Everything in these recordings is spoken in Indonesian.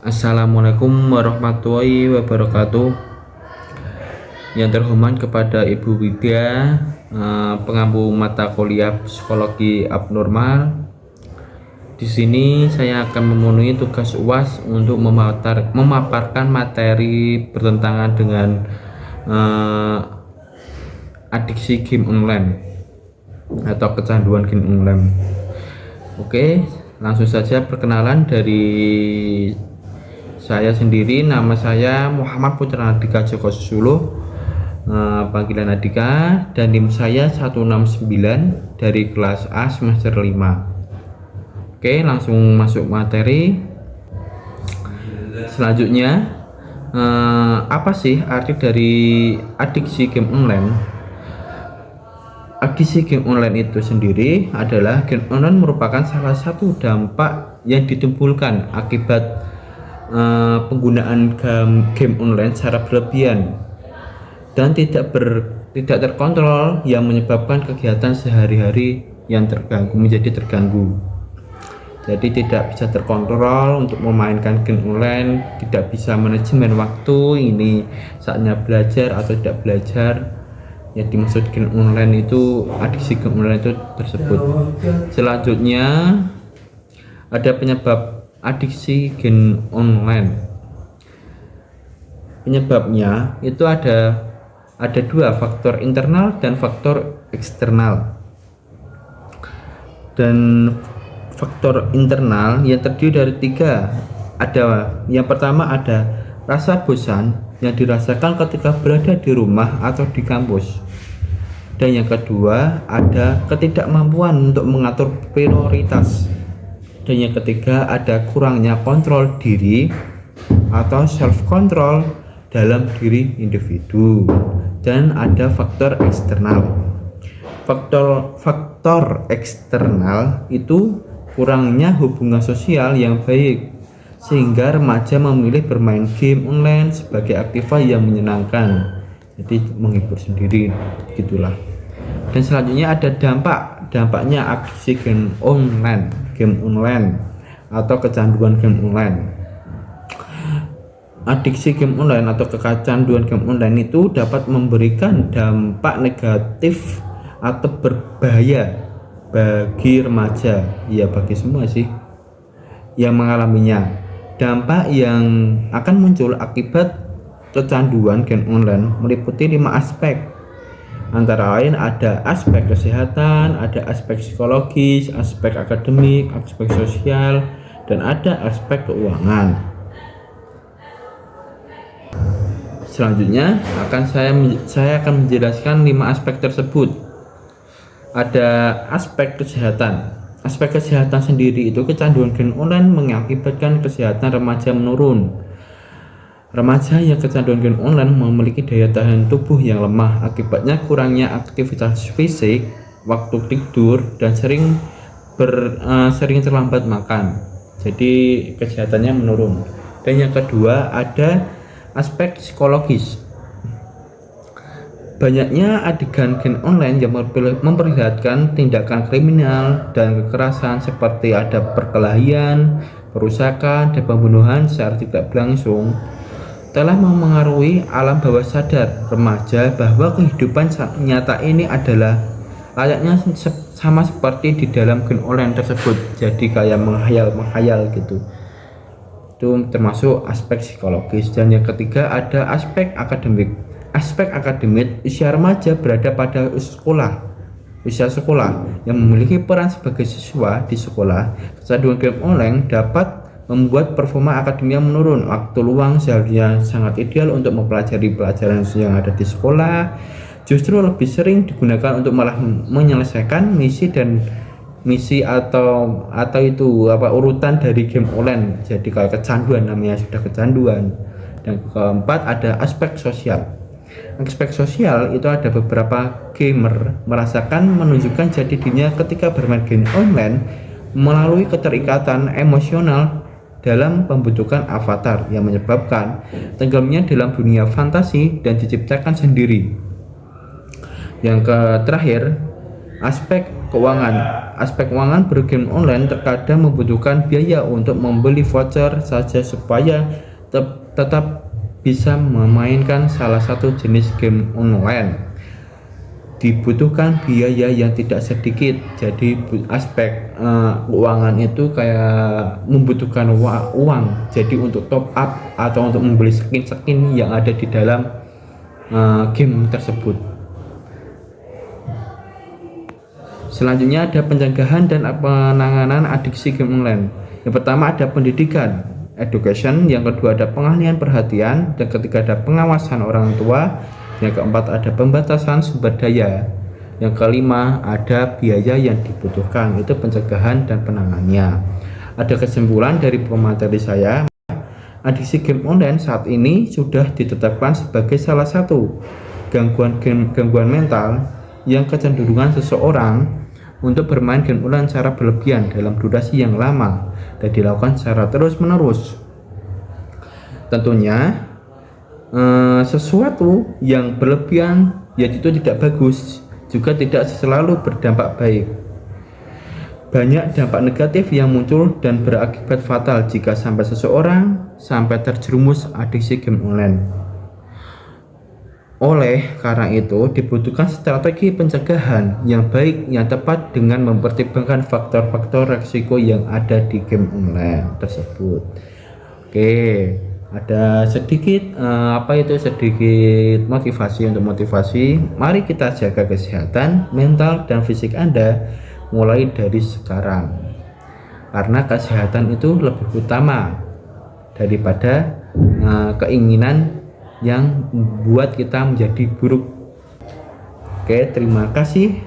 Assalamualaikum warahmatullahi wabarakatuh. Yang terhormat kepada Ibu Widya, pengampu mata kuliah psikologi abnormal. Di sini saya akan memenuhi tugas UAS untuk memaparkan materi bertentangan dengan adiksi game online atau kecanduan game online. Oke, langsung saja perkenalan dari saya sendiri. Nama saya Muhammad Putra Andika Joko Susuluh, panggilan Andika, dan NIM saya 169 dari kelas A semester 5. Oke, langsung masuk materi. Selanjutnya, apa sih arti dari adiksi game online? Adiksi game online itu sendiri adalah game online merupakan salah satu dampak yang ditimbulkan akibat penggunaan game online secara berlebihan dan tidak terkontrol, yang menyebabkan kegiatan sehari-hari yang menjadi terganggu. Jadi tidak bisa terkontrol untuk memainkan game online, tidak bisa manajemen waktu, ini saatnya belajar atau tidak belajar. Yang dimaksud game online itu, adiksi game online itu tersebut. Selanjutnya ada penyebab adiksi game online. Penyebabnya itu ada dua, faktor internal dan faktor eksternal. Dan faktor internal yang terdiri dari tiga. Yang pertama ada rasa bosan yang dirasakan ketika berada di rumah atau di kampus. Dan yang kedua ada ketidakmampuan untuk mengatur prioritas. Dan yang ketiga ada kurangnya kontrol diri atau self control dalam diri individu. Dan ada faktor eksternal. Faktor eksternal itu kurangnya hubungan sosial yang baik, sehingga remaja memilih bermain game online sebagai aktivitas yang menyenangkan, jadi menghibur sendiri gitulah. Dan selanjutnya ada dampaknya adiksi game online atau kecanduan game online. Adiksi game online atau kecanduan game online itu dapat memberikan dampak negatif atau berbahaya bagi remaja, ya bagi semua sih yang mengalaminya. Dampak yang akan muncul akibat kecanduan game online meliputi 5 aspek. Antara lain ada aspek kesehatan, ada aspek psikologis, aspek akademik, aspek sosial, dan ada aspek keuangan. Selanjutnya saya akan menjelaskan 5 aspek tersebut. Ada aspek kesehatan. Aspek kesehatan sendiri itu, kecanduan game online mengakibatkan kesehatan remaja menurun. Remaja yang kecanduan game online memiliki daya tahan tubuh yang lemah, akibatnya kurangnya aktivitas fisik, waktu tidur, dan sering terlambat makan. Jadi kesehatannya menurun. Dan yang kedua ada aspek psikologis. Banyaknya adegan game online yang memperlihatkan tindakan kriminal dan kekerasan, seperti ada perkelahian, perusakan, dan pembunuhan secara tidak berlangsung, telah memengaruhi alam bawah sadar remaja bahwa kehidupan nyata ini adalah layaknya sama seperti di dalam game online tersebut. Jadi kayak menghayal gitu. Itu termasuk aspek psikologis. Dan yang ketiga ada aspek akademik. Aspek akademik, usia remaja berada pada usia sekolah yang memiliki peran sebagai siswa di sekolah. Kecanduan game online dapat membuat performa akademia menurun. Waktu luang seharusnya sangat ideal untuk mempelajari pelajaran yang ada di sekolah, justru lebih sering digunakan untuk malah menyelesaikan misi atau itu urutan dari game online. Jadi kalau kecanduan, namanya sudah kecanduan. Dan keempat ada aspek sosial. Aspek sosial itu ada beberapa gamer merasakan menunjukkan jati dirinya ketika bermain game online melalui keterikatan emosional dalam pembentukan avatar yang menyebabkan tenggelamnya dalam dunia fantasi dan diciptakan sendiri. Yang terakhir Aspek keuangan. Aspek keuangan bergame online terkadang membutuhkan biaya untuk membeli voucher saja supaya tetap bisa memainkan salah satu jenis game online. Dibutuhkan biaya yang tidak sedikit. Jadi aspek keuangan itu kayak membutuhkan uang. Jadi untuk top up atau untuk membeli skin-skin yang ada di dalam game tersebut. Selanjutnya ada pencegahan dan penanganan adiksi game online. Yang pertama ada pendidikan, education. Yang kedua ada pengalihan perhatian. Dan ketiga ada pengawasan orang tua. Yang keempat ada pembatasan sumber daya. Yang kelima ada biaya yang dibutuhkan. Itu pencegahan dan penanganannya. Ada kesimpulan dari pemateri saya. Adiksi game online saat ini sudah ditetapkan sebagai salah satu gangguan mental yang kecenderungan seseorang untuk bermain game online secara berlebihan dalam durasi yang lama dan dilakukan secara terus-menerus. Tentunya sesuatu yang berlebihan yaitu tidak bagus, juga tidak selalu berdampak baik. Banyak dampak negatif yang muncul dan berakibat fatal jika sampai seseorang terjerumus adiksi game online. Oleh karena itu, dibutuhkan strategi pencegahan yang baik yang tepat dengan mempertimbangkan faktor-faktor risiko yang ada di game online tersebut. Oke, ada sedikit sedikit motivasi untuk motivasi. Mari kita jaga kesehatan mental dan fisik Anda mulai dari sekarang. Karena kesehatan itu lebih utama daripada keinginan yang membuat kita menjadi buruk. Oke, terima kasih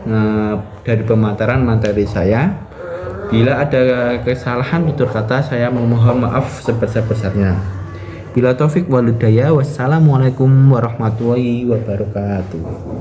dari pemaparan materi saya. Bila ada kesalahan tutur kata, saya memohon maaf sebesar-besarnya. Bila taufik walhidayah, wassalamualaikum warahmatullahi wabarakatuh.